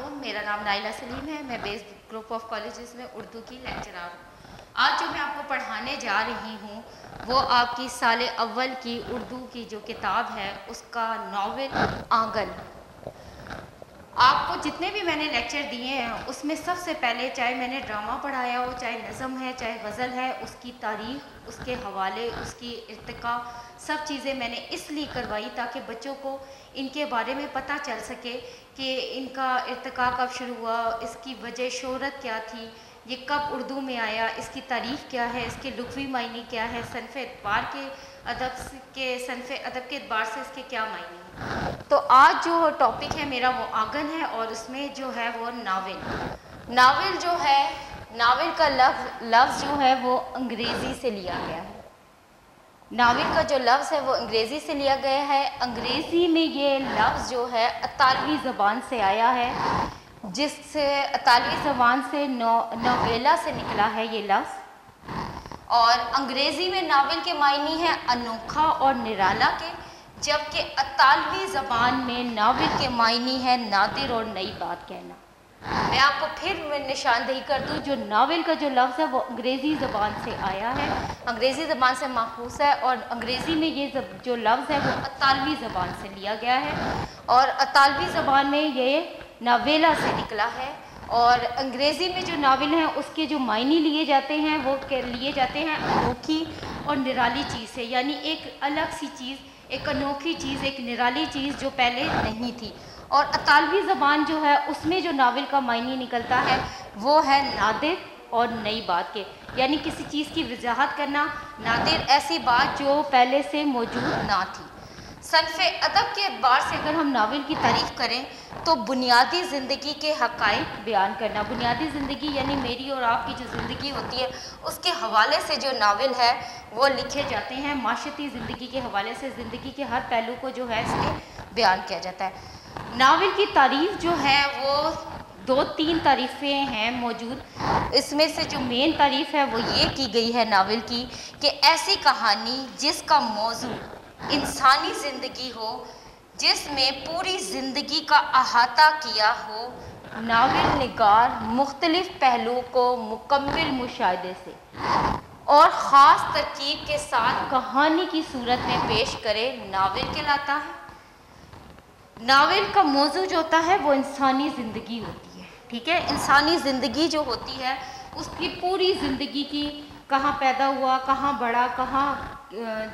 علیکم، میرا نام نائلہ سلیم ہے. میں بیس گروپ آف کالجز میں اردو کی لیکچرار ہوں. آج جو میں آپ کو پڑھانے جا رہی ہوں وہ آپ کی سال اول کی اردو کی جو کتاب ہے اس کا ناول آنگن. آپ کو جتنے بھی میں نے لیکچر دیے ہیں اس میں سب سے پہلے چاہے میں نے ڈرامہ پڑھایا ہو، چاہے نظم ہے، چاہے غزل ہے، اس کی تاریخ، اس کے حوالے، اس کی ارتقاء، سب چیزیں میں نے اس لیے کروائی تاکہ بچوں کو ان کے بارے میں پتہ چل سکے کہ ان کا ارتقاء کب شروع ہوا، اس کی وجہ شہرت کیا تھی، یہ کب اردو میں آیا، اس کی تاریخ کیا ہے، اس کے لغوی معنی کیا ہے، صنف اعتبار کے صنف ادب کے اعتبار سے اس کے کیا معنی ہیں. تو آج جو ٹاپک ہے میرا وہ آنگن ہے اور اس میں جو ہے وہ ناول جو ہے، ناول کا لفظ جو ہے وہ انگریزی سے لیا گیا ہے. ناول کا جو لفظ ہے وہ انگریزی سے لیا گیا ہے. انگریزی میں یہ لفظ جو ہے اطالوی زبان سے آیا ہے، جس سے اطالوی زبان سے نویلا سے نکلا ہے یہ لفظ. اور انگریزی میں ناول کے معنی ہیں انوکھا اور نرالا کے، جبکہ اطالوی زبان میں ناول کے معنی ہے نادر اور نئی بات کہنا. میں آپ کو پھر نشاندہی کر دوں، جو ناول کا جو لفظ ہے وہ انگریزی زبان سے آیا ہے، انگریزی زبان سے ماخوذ ہے، اور انگریزی میں یہ جو لفظ ہے وہ اطالوی زبان سے لیا گیا ہے، اور اطالوی زبان میں یہ ناویلا سے نکلا ہے. اور انگریزی میں جو ناول ہیں اس کے جو معنی لیے جاتے ہیں وہ لیے جاتے ہیں انوکھی اور نرالی چیز سے، یعنی ایک الگ سی چیز، ایک انوکھی چیز، ایک نرالی چیز جو پہلے نہیں تھی. اور اطالوی زبان جو ہے اس میں جو ناول کا معنی نکلتا ہے وہ ہے نادر اور نئی بات کے، یعنی کسی چیز کی وضاحت کرنا. نادر ایسی بات جو پہلے سے موجود نہ تھی. صنف ادب کے اعتبار سے اگر ہم ناول کی تعریف کریں تو بنیادی زندگی کے حقائق بیان کرنا، بنیادی زندگی یعنی میری اور آپ کی جو زندگی ہوتی ہے اس کے حوالے سے جو ناول ہے وہ لکھے جاتے ہیں. معاشرتی زندگی کے حوالے سے زندگی کے ہر پہلو کو جو ہے اس میں بیان کیا جاتا ہے. ناول کی تعریف جو ہے وہ 2-3 تعریفیں ہیں موجود. اس میں سے جو مین تعریف ہے وہ یہ کی گئی ہے ناول کی کہ ایسی کہانی جس کا موضوع انسانی زندگی ہو، جس میں پوری زندگی کا احاطہ کیا ہو، ناول نگار مختلف پہلوؤں کو مکمل مشاہدے سے اور خاص ترکیب کے ساتھ کہانی کی صورت میں پیش کرے، ناول کہلاتا ہے. ناول کا موضوع جو ہوتا ہے وہ انسانی زندگی ہوتی ہے، ٹھیک ہے. انسانی زندگی جو ہوتی ہے اس کی پوری زندگی کی، کہاں پیدا ہوا، کہاں بڑھا، کہاں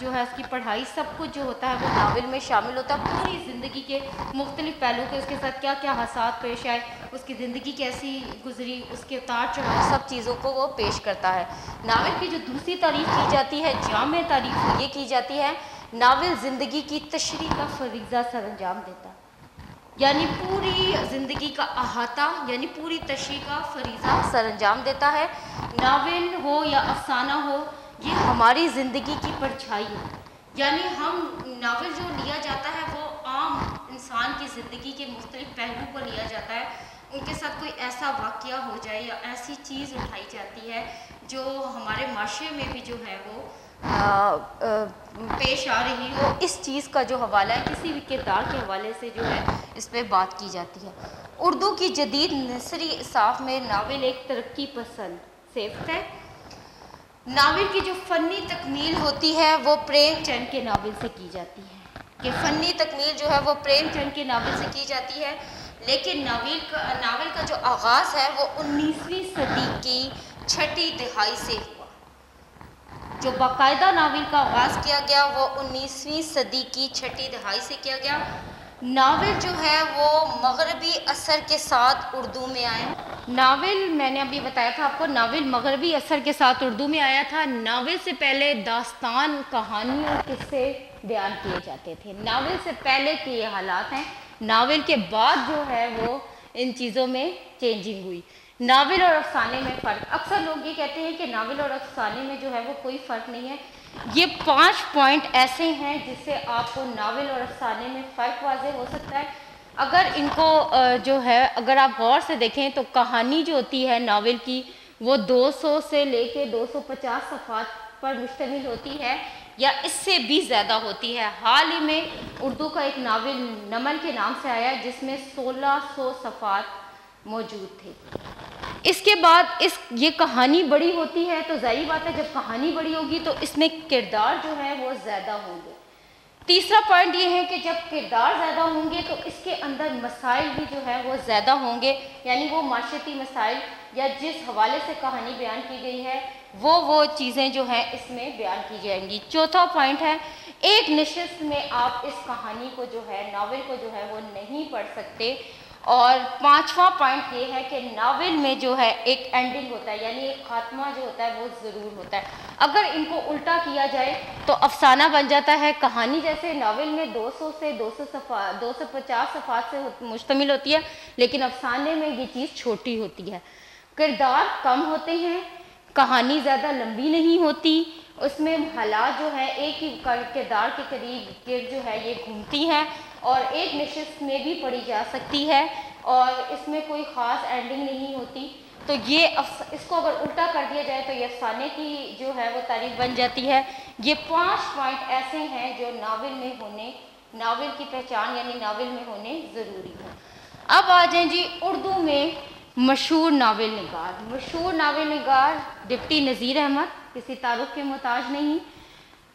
جو ہے اس کی پڑھائی، سب کچھ جو ہوتا ہے وہ ناول میں شامل ہوتا ہے. پوری زندگی کے مختلف پہلو کے، اس کے ساتھ کیا کیا حادثات پیش آئے، اس کی زندگی کیسی گزری، اس کے اتار چڑھاؤ، سب چیزوں کو وہ پیش کرتا ہے. ناول کی جو دوسری تعریف کی جاتی ہے، جامع تعریف یہ کی جاتی ہے، ناول زندگی کی تشریح کا فریضہ سر انجام دیتا ہے، یعنی پوری زندگی کا احاطہ، یعنی پوری تشریح کا فریضہ سر انجام دیتا ہے. ناول ہو یا افسانہ ہو، یہ ہماری زندگی کی پرچھائی ہے، یعنی ہم ناول جو لیا جاتا ہے وہ عام انسان کی زندگی کے مختلف پہلو کو لیا جاتا ہے. ان کے ساتھ کوئی ایسا واقعہ ہو جائے یا ایسی چیز اٹھائی جاتی ہے جو ہمارے معاشرے میں بھی جو ہے وہ پیش آ رہی ہو، اس چیز کا جو حوالہ ہے کسی بھی کردار کے حوالے سے جو ہے اس پہ بات کی جاتی ہے. اردو کی جدید نثری اصاف میں ناول ایک ترقی پسند صفت ہے. ناول کی جو فنی تکمیل ہوتی ہے وہ پریم چند کے ناول سے کی جاتی ہے، کہ فنی تکمیل جو ہے وہ پریم چند کے ناول سے کی جاتی ہے. لیکن ناول کا جو آغاز ہے وہ 19ویں صدی کی 6ٹھی دہائی سے ہوا. جو باقاعدہ ناول کا آغاز کیا گیا وہ 19ویں صدی کی 6ٹھی دہائی سے کیا گیا. ناول جو ہے وہ مغربی اثر کے ساتھ اردو میں آیا. ناول میں نے ابھی بتایا تھا آپ کو، ناول مغربی اثر کے ساتھ اردو میں آیا تھا. ناول سے پہلے داستان، کہانی اور قصے بیان کیے جاتے تھے. ناول سے پہلے کے یہ حالات ہیں، ناول کے بعد جو ہے وہ ان چیزوں میں چینجنگ ہوئی. ناول اور افسانے میں فرق، اکثر لوگ یہ کہتے ہیں کہ ناول اور افسانے میں جو ہے وہ کوئی فرق نہیں ہے. یہ 5 پوائنٹ ایسے ہیں جس سے آپ کو ناول اور افسانے میں فرق واضح ہو سکتا ہے. اگر ان کو جو ہے اگر آپ غور سے دیکھیں تو کہانی جو ہوتی ہے ناول کی وہ 200 سے لے کے 250 صفحات پر مشتمل ہوتی ہے یا اس سے بھی زیادہ ہوتی ہے. حال ہی میں اردو کا ایک ناول نمل کے نام سے آیا جس میں 1600 صفحات موجود تھے۔ اس کے بعد یہ کہانی بڑی ہوتی ہے تو ظاہر بات ہے جب کہانی بڑی ہوگی تو اس میں کردار جو ہے وہ زیادہ ہوں گے۔ تیسرا پوائنٹ یہ ہے کہ جب کردار زیادہ ہوں گے تو اس کے اندر مسائل بھی جو ہے وہ زیادہ ہوں گے، یعنی وہ معاشرتی مسائل یا جس حوالے سے کہانی بیان کی گئی ہے وہ چیزیں جو ہیں اس میں بیان کی جائیں گی۔ چوتھا پوائنٹ ہے ایک نشست میں آپ اس کہانی کو جو ہے ناول کو جو ہے وہ نہیں پڑھ سکتے۔ اور پانچواں پوائنٹ یہ ہے کہ ناول میں جو ہے ایک اینڈنگ ہوتا ہے، یعنی ایک خاتمہ جو ہوتا ہے وہ ضرور ہوتا ہے۔ اگر ان کو الٹا کیا جائے تو افسانہ بن جاتا ہے۔ کہانی جیسے ناول میں 200 سے 250 صفحات سے مشتمل ہوتی ہے، لیکن افسانے میں یہ چیز چھوٹی ہوتی ہے، کردار کم ہوتے ہیں، کہانی زیادہ لمبی نہیں ہوتی، اس میں حالات جو ہے ایک ہی کردار کے قریب گرد جو ہے یہ گھومتی ہیں اور ایک نشست میں بھی پڑھی جا سکتی ہے اور اس میں کوئی خاص اینڈنگ نہیں ہوتی۔ تو یہ اس کو اگر الٹا کر دیا جائے تو یہ افسانے کی جو ہے وہ تعریف بن جاتی ہے۔ یہ 5 پوائنٹ ایسے ہیں جو ناول کی پہچان یعنی ناول میں ہونے ضروری ہے۔ اب آ جائیں جی اردو میں مشہور ناول نگار۔ مشہور ناول نگار ڈپٹی نذیر احمد، کسی تعارف کے محتاج نہیں،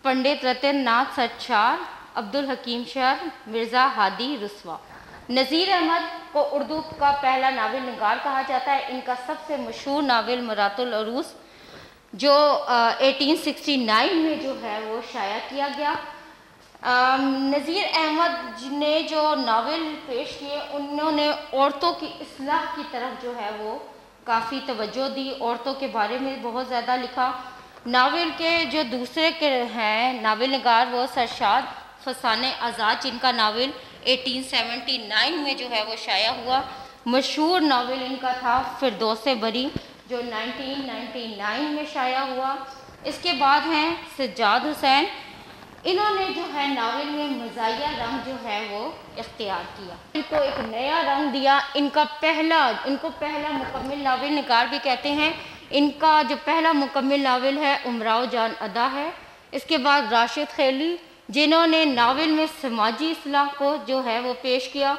پنڈت رتن ناتھ سرشار، عبدالحکیم شر، مرزا ہادی رسوا۔ نذیر احمد کو اردو کا پہلا ناول نگار کہا جاتا ہے۔ ان کا سب سے مشہور ناول مرات العروس جو 1869 میں جو ہے وہ شائع کیا گیا۔ نذیر احمد نے جو ناول پیش کیے انہوں نے عورتوں کی اصلاح کی طرف جو ہے وہ کافی توجہ دی، عورتوں کے بارے میں بہت زیادہ لکھا۔ ناول کے جو دوسرے ہیں ناول نگار وہ سرشاد فسانہ آزاد، جن کا ناول 1879 میں جو ہے وہ شائع ہوا۔ مشہور ناول ان کا تھا فردوس بری جو 1999 میں شائع ہوا۔ اس کے بعد ہیں سجاد حسین، انہوں نے جو ہے ناول میں مزاحیہ رنگ جو ہے وہ اختیار کیا، ان کو ایک نیا رنگ دیا۔ ان کو پہلا مکمل ناول نگار بھی کہتے ہیں۔ ان کا جو پہلا مکمل ناول ہے امراؤ جان ادا ہے۔ اس کے بعد راشد خیلی جنہوں نے ناول میں سماجی اصلاح کو جو ہے وہ پیش کیا۔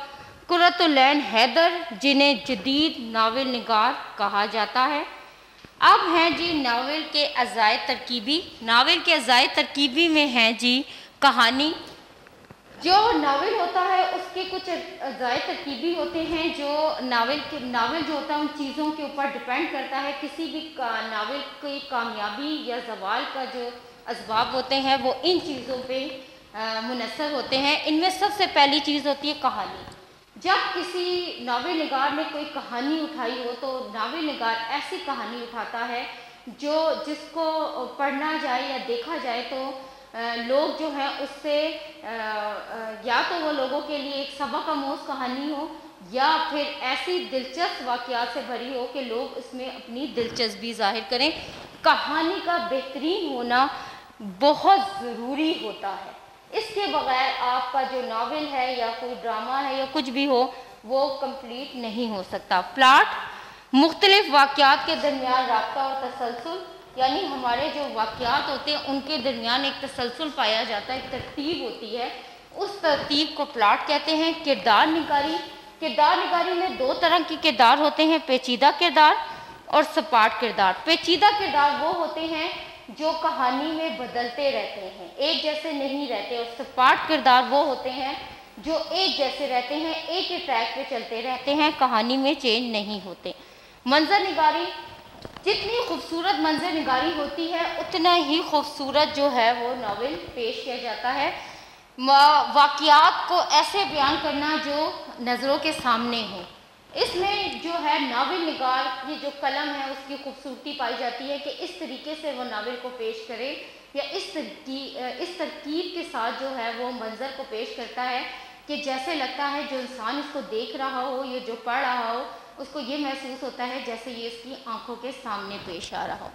قرۃ العین حیدر جنہیں جدید ناول نگار کہا جاتا ہے۔ اب ہیں جی ناول کے اجزائے ترکیبی۔ ناول کے اجزائے ترکیبی میں ہیں جی کہانی۔ جو ناول ہوتا ہے اس کے کچھ اجزائے ترکیبی ہوتے ہیں جو ناول جو ہوتا ہے ان چیزوں کے اوپر ڈیپینڈ کرتا ہے۔ کسی بھی ناول کی کامیابی یا زوال کا جو اسباب ہوتے ہیں وہ ان چیزوں پہ منحصر ہوتے ہیں۔ ان میں سب سے پہلی چیز ہوتی ہے کہانی۔ جب کسی ناول نگار نے کوئی کہانی اٹھائی ہو تو ناول نگار ایسی کہانی اٹھاتا ہے جس کو پڑھنا جائے یا دیکھا جائے تو لوگ جو ہیں اس سے یا تو وہ لوگوں کے لیے ایک سبق آموز کہانی ہو یا پھر ایسی دلچسپ واقعات سے بھری ہو کہ لوگ اس میں اپنی دلچسپی ظاہر کریں۔ کہانی کا بہترین ہونا بہت ضروری ہوتا ہے، اس کے بغیر آپ کا جو ناول ہے یا کوئی ڈرامہ ہے یا کچھ بھی ہو وہ کمپلیٹ نہیں ہو سکتا۔ پلاٹ، مختلف واقعات کے درمیان رابطہ اور تسلسل، یعنی ہمارے جو واقعات ہوتے ہیں ان کے درمیان ایک تسلسل پایا جاتا ہے، ایک ترتیب ہوتی ہے، اس ترتیب کو پلاٹ کہتے ہیں۔ کردار نگاری میں 2 طرح کے کردار ہوتے ہیں، پیچیدہ کردار اور سپاٹ کردار۔ پیچیدہ کردار وہ ہوتے ہیں جو کہانی میں بدلتے رہتے ہیں، ایک جیسے نہیں رہتے، اور سپاٹ کردار وہ ہوتے ہیں جو ایک جیسے رہتے ہیں، ایک ہی ٹریک پہ چلتے رہتے ہیں، کہانی میں چینج نہیں ہوتے۔ منظر نگاری، جتنی خوبصورت منظر نگاری ہوتی ہے اتنا ہی خوبصورت جو ہے وہ ناول پیش کیا جاتا ہے۔ واقعات کو ایسے بیان کرنا جو نظروں کے سامنے ہو، اس میں جو ہے ناول نگار کی جو قلم ہے اس کی خوبصورتی پائی جاتی ہے کہ اس طریقے سے وہ ناول کو پیش کرے یا اس ترکیب کے ساتھ جو ہے وہ منظر کو پیش کرتا ہے کہ جیسے لگتا ہے جو انسان اس کو دیکھ رہا ہو یا جو پڑھ رہا ہو اس کو یہ محسوس ہوتا ہے جیسے یہ اس کی آنکھوں کے سامنے پیش آ رہا ہو۔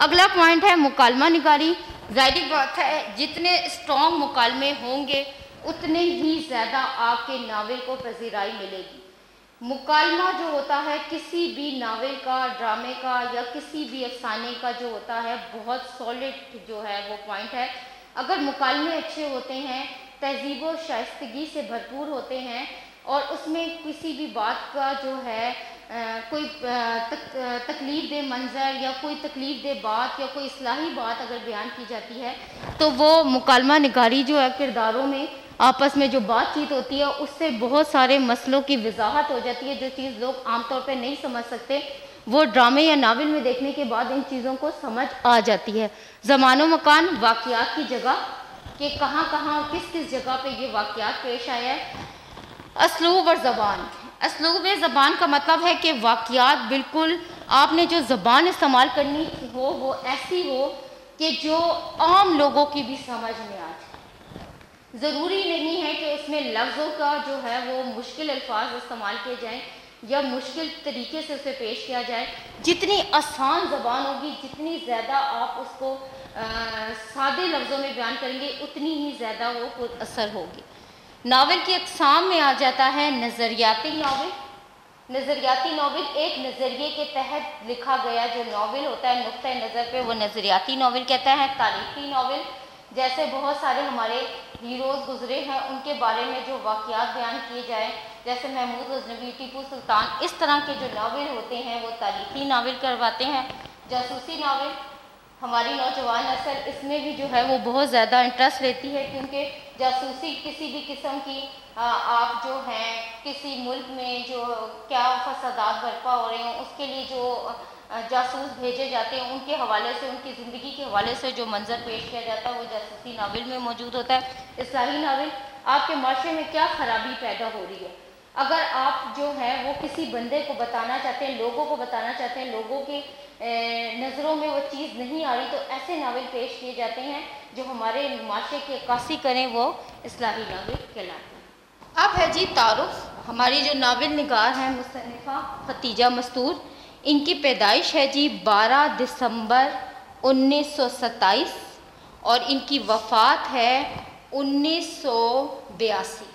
اگلا پوائنٹ ہے مکالمہ نگاری۔ ظاہری بات ہے جتنے اسٹرانگ مکالمے ہوں گے اتنے ہی زیادہ آپ کے ناول کو پذیرائی ملے گی۔ مکالمہ جو ہوتا ہے کسی بھی ناول کا، ڈرامے کا یا کسی بھی افسانے کا جو ہوتا ہے بہت سالڈ جو ہے وہ پوائنٹ ہے۔ اگر مکالمے اچھے ہوتے ہیں، تہذیب و شائستگی سے بھرپور ہوتے ہیں اور اس میں کسی بھی بات کا جو ہے کوئی تکلیف دہ منظر یا کوئی تکلیف دہ بات یا کوئی اصلاحی بات اگر بیان کی جاتی ہے تو وہ مکالمہ نگاری جو ہے کرداروں میں آپس میں جو بات چیت ہوتی ہے اس سے بہت سارے مسئلوں کی وضاحت ہو جاتی ہے. جو چیز لوگ عام طور پہ نہیں سمجھ سکتے وہ ڈرامے یا ناول میں دیکھنے کے بعد ان چیزوں کو سمجھ آ جاتی ہے. زمان و مکان، واقعات کی جگہ کہ کہاں کہاں کس کس جگہ پہ یہ واقعات پیش آیا ہے. اسلوب اور زبان. اسلوب زبان کا مطلب ہے کہ واقعات بالکل آپ نے جو زبان استعمال کرنی ہو وہ ایسی ہو کہ جو عام لوگوں کی بھی سمجھ میں آ جائے. ضروری نہیں ہے کہ اس میں لفظوں کا جو ہے وہ مشکل الفاظ استعمال کیے جائیں یا مشکل طریقے سے اسے پیش کیا جائے. جتنی آسان زبان ہوگی، جتنی زیادہ آپ اس کو سادے لفظوں میں بیان کریں گے اتنی ہی زیادہ وہ پر اثر ہوگی. ناول کی اقسام میں آ جاتا ہے نظریاتی ناول. نظریاتی ناول ایک نظریے کے تحت لکھا گیا جو ناول ہوتا ہے نقطۂ نظر پہ، وہ نظریاتی ناول کہتا ہے. تاریخی ناول، جیسے بہت سارے ہمارے ہیروز گزرے ہیں ان کے بارے میں جو واقعات بیان کیے جائیں، جیسے محمود غزنوی، ٹیپو سلطان، اس طرح کے جو ناول ہوتے ہیں وہ تاریخی ناول کرواتے ہیں. جاسوسی ناول، ہماری نوجوان نسل اس میں بھی جو ہے وہ بہت زیادہ انٹرسٹ لیتی ہے کیونکہ جاسوسی کسی بھی قسم کی آپ جو ہیں کسی ملک میں جو کیا فسادات برپا ہو رہے ہیں اس کے لیے جو جاسوس بھیجے جاتے ہیں ان کے حوالے سے، ان کی زندگی کے حوالے سے جو منظر پیش کیا جاتا ہے وہ جاسوسی ناول میں موجود ہوتا ہے. اصلاحی ناول، آپ کے معاشرے میں کیا خرابی پیدا ہو رہی ہے، اگر آپ جو ہے وہ کسی بندے کو بتانا چاہتے ہیں، لوگوں کو بتانا چاہتے ہیں، لوگوں کی نظروں میں وہ چیز نہیں آ رہی تو ایسے ناول پیش کیے جاتے ہیں جو ہمارے معاشرے کی عکاسی کریں، وہ اصلاحی ناول کہلاتے ہیں. اب ہے جی تعارف. ہماری جو ناول نگار ہیں مصنفہ ختیجہ مستور، ان کی پیدائش ہے جی 12 دسمبر 1927 اور ان کی وفات ہے 1982.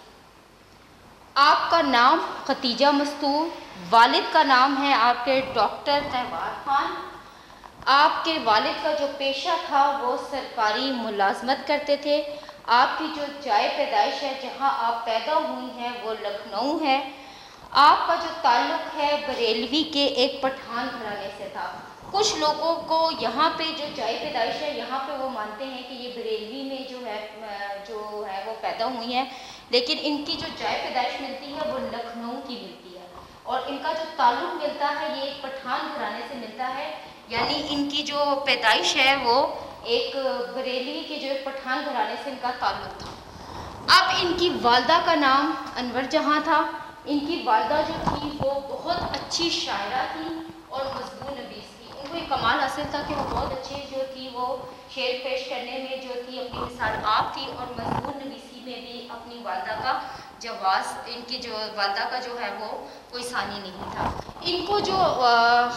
آپ کا نام ختیجہ مستور، والد کا نام ہے آپ کے ڈاکٹر تہوار خان. آپ کے والد کا جو پیشہ تھا وہ سرکاری ملازمت کرتے تھے. آپ کی جو جائے پیدائش ہے جہاں آپ پیدا ہوئی ہیں وہ لکھنؤ ہے. آپ کا جو تعلق ہے بریلوی کے ایک پٹھان گھرانے سے تھا. کچھ لوگوں کو یہاں پہ جو جائے پیدائش ہے یہاں پہ وہ مانتے ہیں کہ یہ بریلوی میں جو ہے وہ پیدا ہوئی ہیں، لیکن ان کی جو جائے پیدائش ملتی ہے وہ لکھنؤ کی ملتی ہے اور ان کا جو تعلق ملتا ہے یہ ایک پٹھان گھرانے سے ملتا ہے. یعنی ان کی جو پیدائش ہے وہ ایک بریلوی کے جو ایک پٹھان گھرانے سے ان کا تعلق تھا. اب ان کی والدہ کا نام انور جہاں تھا. ان کی والدہ جو تھی وہ بہت اچھی شاعرہ تھی اور مضمون نویس تھی. ان کو یہ کمال حاصل تھا کہ وہ بہت اچھے جو تھی وہ شعر پیش کرنے میں جو تھی اپنی مثال آپ تھی اور مضمون نویسی میں بھی اپنی والدہ کا جواز، ان کی جو والدہ کا جو ہے وہ کوئی ثانی نہیں تھا. ان کو جو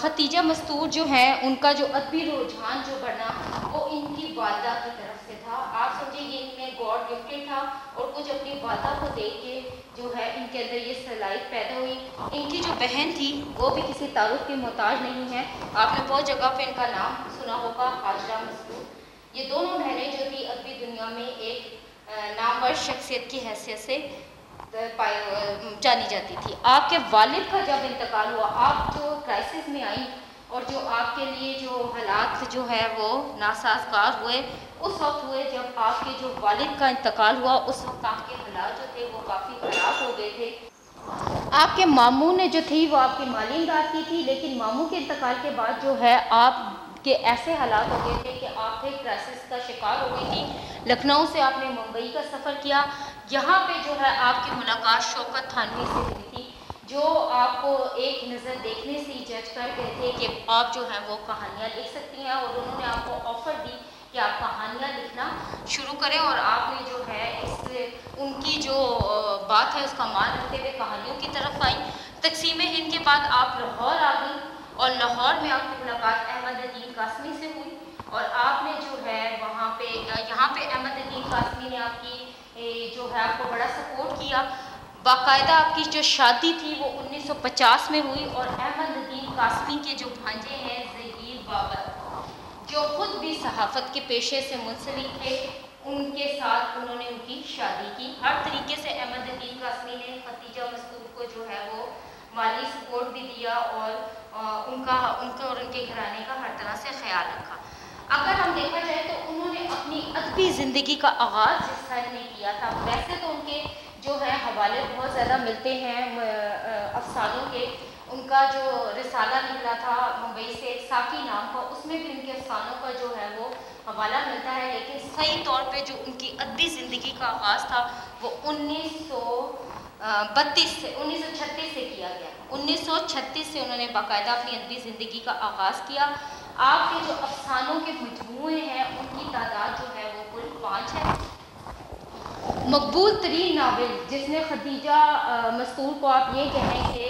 ختیجہ مستور جو ہیں ان کا جو ادبی رجحان جو بڑھنا وہ ان کی والدہ کی طرف سے تھا. آپ سمجھیں یہ ان میں گاڈ گفٹڈ تھا اور کچھ اپنی والدہ کو دیکھ کے جو ہے ان کے اندر یہ صلاحیت پیدا ہوئی. ان کی جو بہن تھی وہ بھی کسی تعارف کی محتاج نہیں ہے. آپ نے بہت جگہ پہ ان کا نام سنا ہوگا، ہاجرہ مستور. یہ دونوں بہنیں جو تھی ادبی دنیا میں ایک نامور شخصیت کی حیثیت سے جانی جاتی تھی. آپ کے والد کا جب انتقال ہوا، آپ جو کرائسس میں آئیں اور جو آپ کے لیے جو حالات جو ہے وہ ناسازگار ہوئے اس وقت ہوئے جب آپ کے جو والد کا انتقال ہوا. اس وقت آپ کے حالات جو تھے وہ کافی خراب ہو گئے تھے. آپ کے ماموں نے جو تھی وہ آپ کی مالی امداد کی تھی، لیکن ماموں کے انتقال کے بعد جو ہے آپ کے ایسے حالات ہو گئے تھے کہ آپ ایک کرائسس کا شکار ہو گئی تھی. لکھنؤ سے آپ نے ممبئی کا سفر کیا. یہاں پہ جو ہے آپ کی ملاقات شوکت تھانوی سے ہوئی تھی جو آپ کو ایک نظر دیکھنے سے ہی جج کر گئے تھے کہ آپ جو ہیں وہ کہانیاں لکھ سکتی ہیں اور انہوں نے آپ کو آفر دی کہ آپ کہانیاں لکھنا شروع کریں. اور آپ نے جو ہے ان کی جو بات ہے اس کا مان رکھتے ہوئے کہانیوں کی طرف آئیں. تقسیم ہند کے بعد آپ لاہور آ گئیں اور لاہور میں آپ کی ملاقات احمد ندیم قاسمی سے ہوئی اور آپ نے جو ہے وہاں پہ یہاں پہ احمد ندیم قاسمی نے آپ کی جو ہے آپ کو بڑا سپورٹ کیا. باقاعدہ آپ کی جو شادی تھی وہ 1950 میں ہوئی اور احمد ندیم قاسمی کے جو بھانجے ہیں ظہیر بابر جو خود بھی صحافت کے پیشے سے منسلک تھے ان کے ساتھ انہوں نے ان کی شادی کی. ہر طریقے سے احمد ندیم قاسمی نے ختیجہ مستور کو جو ہے وہ مالی سپورٹ سپورٹ بھی دیا اور ان کے اور ان کے گھرانے کا ہر طرح سے خیال رکھا۔ اگر ہم دیکھا جائے تو انہوں نے اپنی ادبی زندگی کا آغاز جس طرح نے کیا تھا، ویسے تو ان کے جو ہے حوالے بہت زیادہ ملتے ہیں افسانوں کے۔ ان کا جو رسالہ نکلا تھا ممبئی سے ساکی نام کا، اس میں بھی ان کے افسانوں کا جو ہے وہ حوالہ ملتا ہے، لیکن صحیح طور پہ جو ان کی ادبی زندگی کا آغاز تھا وہ 1936 سے کیا گیا۔ 1936 سے انہوں نے باقاعدہ اپنی ادبی زندگی کا آغاز کیا۔ آپ کے جو افسانوں کے مجموعے ہیں ان کی تعداد جو ہے وہ کل 5 ہے۔ مقبول ترین ناول جس نے خدیجہ مستور کو آپ یہ کہیں کہ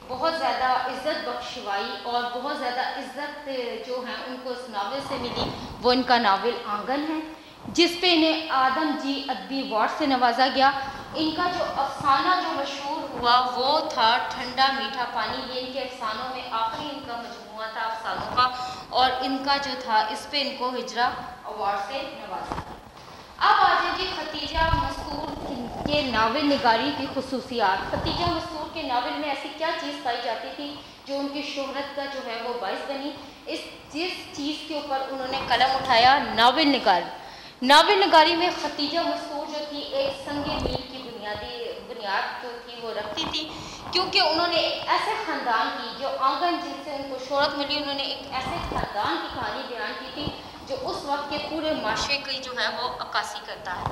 بہت زیادہ عزت بخشوائی اور بہت زیادہ عزت جو ہے ان کو اس ناول سے ملی، وہ ان کا ناول آنگن ہے، جس پہ انہیں آدم جی ادبی ایوارڈ سے نوازا گیا۔ ان کا جو افسانہ جو مشہور ہوا وہ تھا ٹھنڈا میٹھا پانی، یہ ان کے افسانوں میں آخری ان کا مجموعہ تھا افسانوں کا، اور ان کا جو تھا اس پہ ان کو ہجرا ایوارڈ سے نوازا گیا۔ اب آ جائیں جی خدیجہ مستور کے ناول نگاری کی خصوصیات۔ خدیجہ مستور کے ناول میں ایسی کیا چیز پائی جاتی تھی جو ان کی شہرت کا جو ہے وہ باعث بنی؟ جس چیز کے اوپر انہوں نے قلم اٹھایا، ناول نگاری۔ ناول نگاری میں خدیجہ مستور جو تھی ایک سنگ میل کی بنیاد جو تھی وہ رکھتی تھی، کیونکہ انہوں نے ایک ایسے خاندان کی جو آنگن جن سے ان کو شہرت ملی، انہوں نے ایک ایسے خاندان کی کہانی بیان کی تھی جو اس وقت کے پورے معاشرے کی جو ہے وہ عکاسی کرتا ہے۔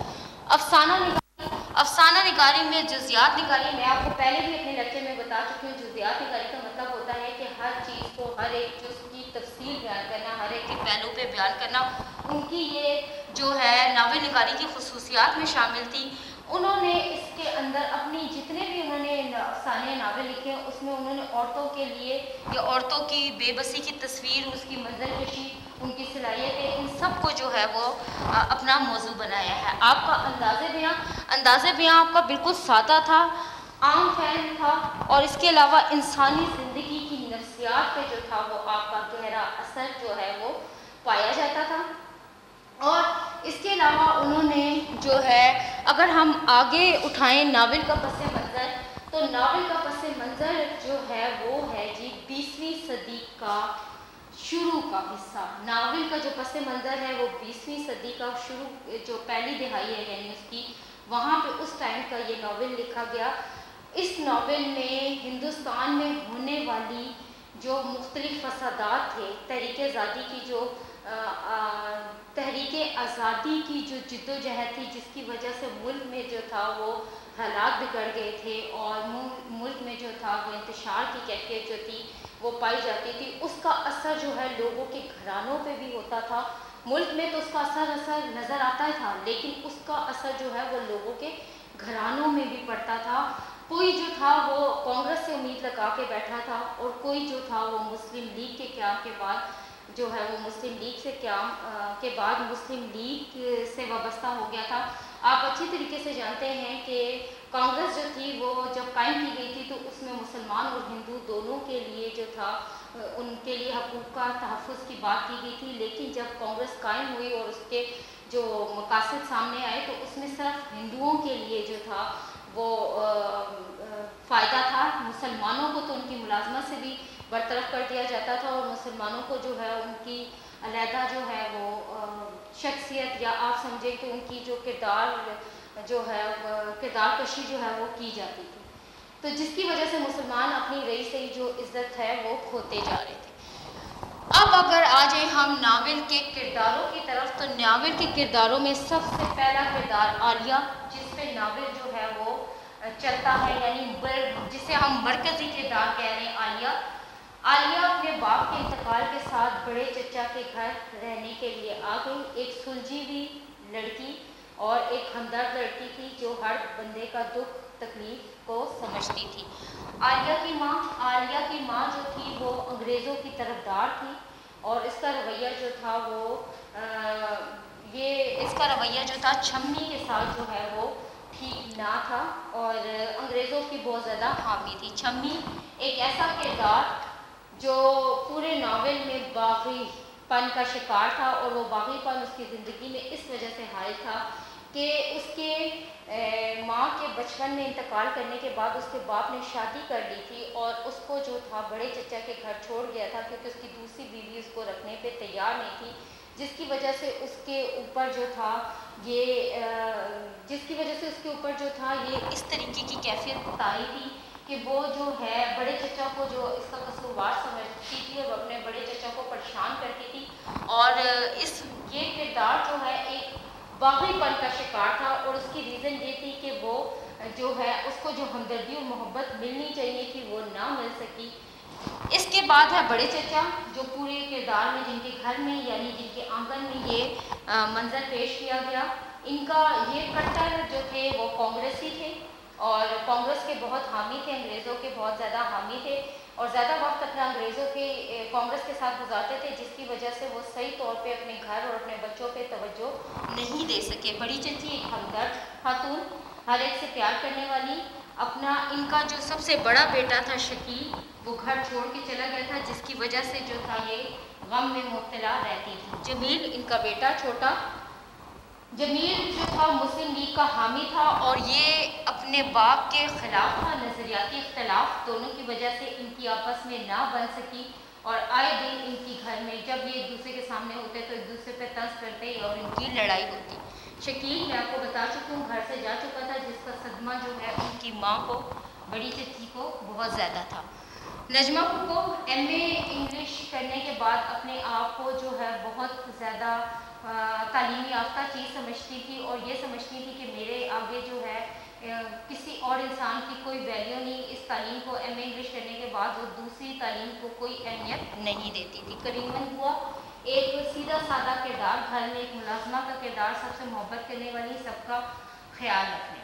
افسانہ نگاری میں جزیات نگاری، میں آپ کو پہلے بھی اپنے لیکچر میں بتا چکی ہوں، جزیات نگاری کا مطلب ہوتا ہے کہ ہر چیز کو، ہر ایک جز کی تفصیل بیان کرنا، ہر ایک کے پہلو پہ بیان کرنا۔ ان کی یہ جو ہے ناول نگاری کی خصوصیات میں شامل تھی۔ انہوں نے اس کے اندر اپنی جتنے بھی انہوں نے افسانے ناول لکھے ہیں اس میں انہوں نے عورتوں کے لیے یا عورتوں کی بے بسی کی تصویر، اس کی منظر کشی، ان کی صلاحیتیں، ان سب کو جو ہے وہ اپنا موضوع بنایا ہے۔ آپ کا انداز بیاں آپ کا بالکل سادہ تھا، عام فہم تھا، اور اس کے علاوہ انسانی زندگی کی نفسیات پہ جو تھا وہ آپ کا گہرا اثر جو ہے وہ پایا جاتا تھا۔ اور اس کے علاوہ انہوں نے جو ہے، اگر ہم آگے اٹھائیں ناول کا پس منظر، تو ناول کا پس منظر جو ہے وہ ہے جی 20ویں صدی کا شروع کا حصہ۔ ناول کا جو پس منظر ہے وہ 20ویں صدی کا شروع، جو پہلی دہائی ہے یعنی اس کی، وہاں پہ اس ٹائم کا یہ ناول لکھا گیا۔ اس ناول میں ہندوستان میں ہونے والی جو مختلف فسادات تھے، تحریک آزادی کی جو جد و جہد تھی، جس کی وجہ سے ملک میں جو تھا وہ حالات بگڑ گئے تھے اور ملک میں جو تھا وہ انتشار کی کیفیت جو تھی وہ پائی جاتی تھی، اس کا اثر جو ہے لوگوں کے گھرانوں پہ بھی ہوتا تھا۔ ملک میں تو اس کا اثر نظر آتا تھا، لیکن اس کا اثر جو ہے وہ لوگوں کے گھرانوں میں بھی پڑتا تھا۔ کوئی جو تھا وہ کانگریس سے امید لگا کے بیٹھا تھا، اور کوئی جو تھا وہ مسلم لیگ کے قیام کے بعد جو ہے وہ مسلم لیگ سے قیام کے بعد مسلم لیگ سے وابستہ ہو گیا تھا۔ آپ اچھی طریقے سے جانتے ہیں کہ کانگریس جو تھی وہ جب قائم کی گئی تھی تو اس میں مسلمان اور ہندو دونوں کے لیے جو تھا ان کے لیے حقوق کا تحفظ کی بات کی گئی تھی، لیکن جب کانگریس قائم ہوئی اور اس کے جو مقاصد سامنے آئے تو اس میں صرف ہندوؤں کے لیے جو تھا وہ فائدہ تھا۔ مسلمانوں کو تو ان کی ملازمت سے بھی برطرف کر دیا جاتا تھا، اور مسلمانوں کو جو ہے ان کی علیحدہ جو ہے وہ شخصیت، یا آپ سمجھیں کہ ان کی جو کردار کشی جو ہے وہ کی جاتی تھی، تو جس کی وجہ سے مسلمان اپنی رئی سے جو عزت ہے وہ کھوتے جا رہے تھے۔ اب اگر آ جائیں ہم ناول کے کرداروں کی طرف، تو ناول کے کرداروں میں سب سے پہلا کردار عالیہ، جس پہ ناول جو ہے وہ چلتا ہے، یعنی جسے ہم مرکزی کردار کہہ رہے ہیں عالیہ اپنے باپ کے انتقال کے ساتھ بڑے چچا کے گھر رہنے کے لیے آ گئی۔ ایک سلجھی ہوئی لڑکی اور ایک ہمدرد لڑکی تھی جو ہر بندے کا دکھ تکلیف کو سمجھتی تھی۔ عالیہ کی ماں جو تھی وہ انگریزوں کی طرفدار تھی، اور اس کا رویہ جو تھا وہ چھمی کے ساتھ جو ہے وہ ٹھیک نہ تھا، اور انگریزوں کی بہت زیادہ حامی تھی۔ چھمی ایک ایسا کردار جو پورے ناول میں باغی پن کا شکار تھا، اور وہ باغی پن اس کی زندگی میں اس وجہ سے حائل تھا کہ اس کے ماں کے بچپن میں انتقال کرنے کے بعد اس کے باپ نے شادی کر لی تھی، اور اس کو جو تھا بڑے چچا کے گھر چھوڑ گیا تھا کیونکہ اس کی دوسری بیوی اس کو رکھنے پہ تیار نہیں تھی، جس کی وجہ سے اس کے اوپر جو تھا یہ اس طریقے کی کیفیت بتائی تھی کہ وہ جو ہے بڑے چچا کو جو اس کا قصوروار سمجھتی تھی اور اپنے بڑے چچا کو پریشان کرتی تھی، اور یہ کردار جو ہے ایک باغی پن کا شکار تھا، اور اس کی ریزن یہ تھی کہ وہ جو ہے اس کو جو ہمدردی اور محبت ملنی چاہیے تھی وہ نہ مل سکی۔ اس کے بعد ہے بڑے چچا، جو پورے کردار میں جن کے گھر میں یعنی جن کے آنگن میں یہ منظر پیش کیا گیا، ان کا یہ کٹر جو تھے وہ کانگریسی تھے اور کانگریس کے بہت حامی تھے، انگریزوں کے بہت زیادہ حامی تھے اور زیادہ وقت اپنا کانگریس کے ساتھ گزارتے تھے، جس کی وجہ سے وہ صحیح طور پہ اپنے گھر اور اپنے بچوں پہ توجہ نہیں دے سکے۔ بڑی چچی ایک ہمدرد خاتون، ہر ایک سے پیار کرنے والی، ان کا جو سب سے بڑا بیٹا تھا شکیل، وہ گھر چھوڑ کے چلا گیا تھا، جس کی وجہ سے جو تھا یہ غم میں مبتلا رہتی تھی۔ جمیل ان کا بیٹا چھوٹا، جمیل جو تھا مسلم لیگ کا حامی تھا اور یہ اپنے باپ کے خلاف تھا، نظریاتی اختلاف دونوں کی وجہ سے ان کی آپس میں نہ بن سکی، اور آئے دن ان کی گھر میں جب یہ ایک دوسرے کے سامنے ہوتے تو ایک دوسرے پہ طنز کرتے اور ان کی لڑائی ہوتی۔ شکیل میں آپ کو بتا چکی ہوں گھر سے جا چکا تھا، جس کا صدمہ جو ہے ان کی ماں کو، بڑی چچی کو بہت زیادہ تھا۔ نجمہ پھپھو MA انگلش کرنے کے بعد اپنے آپ کو جو ہے بہت زیادہ تعلیمی یافتہ چیز سمجھتی تھی اور یہ سمجھتی تھی کہ میرے آگے جو ہے کسی اور انسان کی کوئی ویلیو نہیں، اس تعلیم کو MA انگلش کرنے کے بعد وہ دوسری تعلیم کو کوئی اہمیت نہیں دیتی تھی۔ کریمن ہوا ایک سیدھا سادہ کردار، گھر میں ایک ملازمہ کا کردار، سب سے محبت کرنے والی، سب کا خیال رکھنے